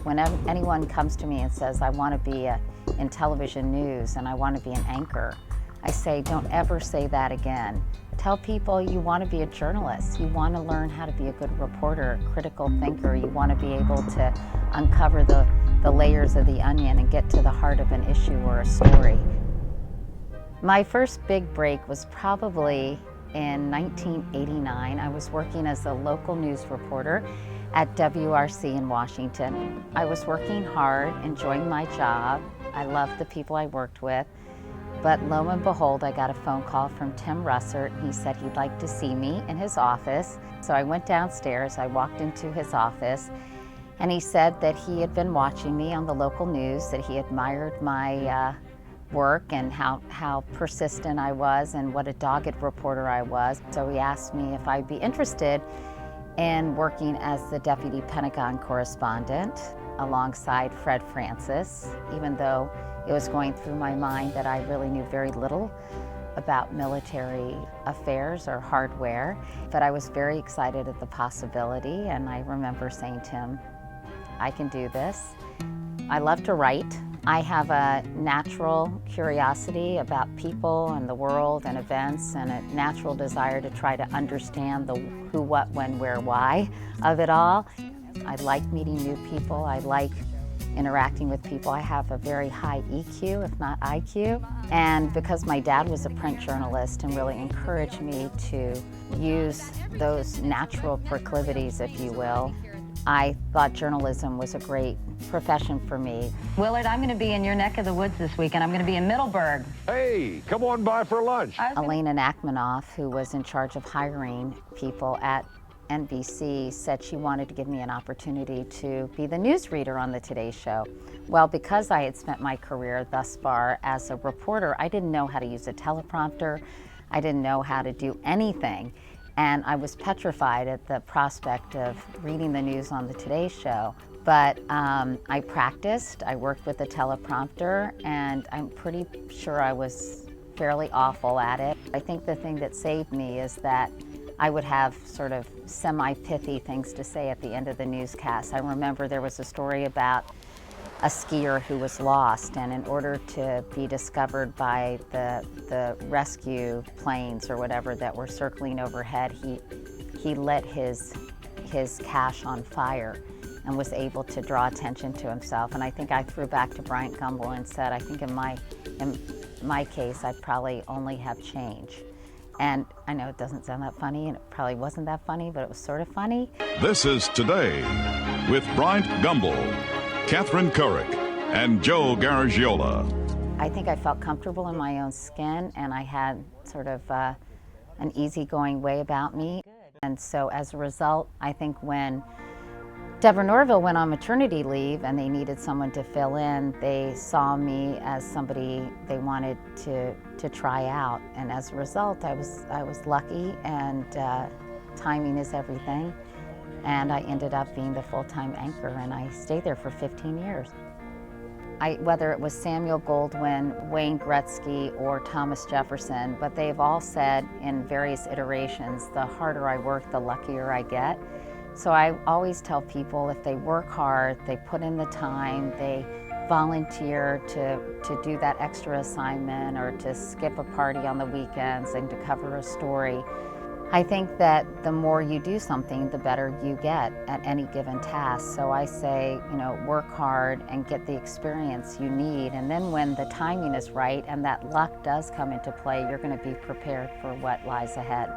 Whenever anyone comes to me and says, I want to be in television news and I want to be an anchor, I say, don't ever say that again. Tell people you want to be a journalist. You want to learn how to be a good reporter, a critical thinker. You want to be able to uncover the layers of the onion and get to the heart of an issue or a story. My first big break was probably in 1989. I was working as a local news reporter at WRC in Washington. I was working hard, enjoying my job. I loved the people I worked with. But lo and behold, I got a phone call from Tim Russert. He said he'd like to see me in his office. So I went downstairs, I walked into his office, and he said that he had been watching me on the local news, that he admired my work and how persistent I was and what a dogged reporter I was. So he asked me if I'd be interested in working as the Deputy Pentagon Correspondent alongside Fred Francis, even though it was going through my mind that I really knew very little about military affairs or hardware. But I was very excited at the possibility, and I remember saying to him, I can do this. I love to write. I have a natural curiosity about people and the world and events, and a natural desire to try to understand the who, what, when, where, why of it all. I like meeting new people. I like interacting with people. I have a very high EQ, if not IQ. And because my dad was a print journalist and really encouraged me to use those natural proclivities, if you will, I thought journalism was a great profession for me. Willard, I'm going to be in your neck of the woods this weekend. I'm going to be in Middleburg. Hey, come on by for lunch. Elena Nachmanoff, who was in charge of hiring people at NBC, said she wanted to give me an opportunity to be the newsreader on the Today Show. Well, because I had spent my career thus far as a reporter, I didn't know how to use a teleprompter. I didn't know how to do anything. And I was petrified at the prospect of reading the news on the Today Show. But I practiced, I worked with a teleprompter, and I'm pretty sure I was fairly awful at it. I think the thing that saved me is that I would have sort of semi-pithy things to say at the end of the newscast. I remember there was a story about a skier who was lost, and in order to be discovered by the rescue planes or whatever that were circling overhead, he lit his cache on fire and was able to draw attention to himself. And I think I threw back to Bryant Gumbel and said, I think in my case, I probably only have change. And I know it doesn't sound that funny, and it probably wasn't that funny, but it was sort of funny. This is Today with Bryant Gumbel, Catherine Couric, and Joe Garagiola. I think I felt comfortable in my own skin, and I had sort of an easygoing way about me. And so as a result, I think when Deborah Norville went on maternity leave and they needed someone to fill in, they saw me as somebody they wanted to try out. And as a result, I was lucky, and timing is everything. And I ended up being the full-time anchor, and I stayed there for 15 years. Whether it was Samuel Goldwyn, Wayne Gretzky, or Thomas Jefferson, but they've all said in various iterations, the harder I work, the luckier I get. So I always tell people, if they work hard, they put in the time, they volunteer to do that extra assignment or to skip a party on the weekends and to cover a story, I think that the more you do something, the better you get at any given task. So I say, work hard and get the experience you need. And then when the timing is right and that luck does come into play, you're going to be prepared for what lies ahead.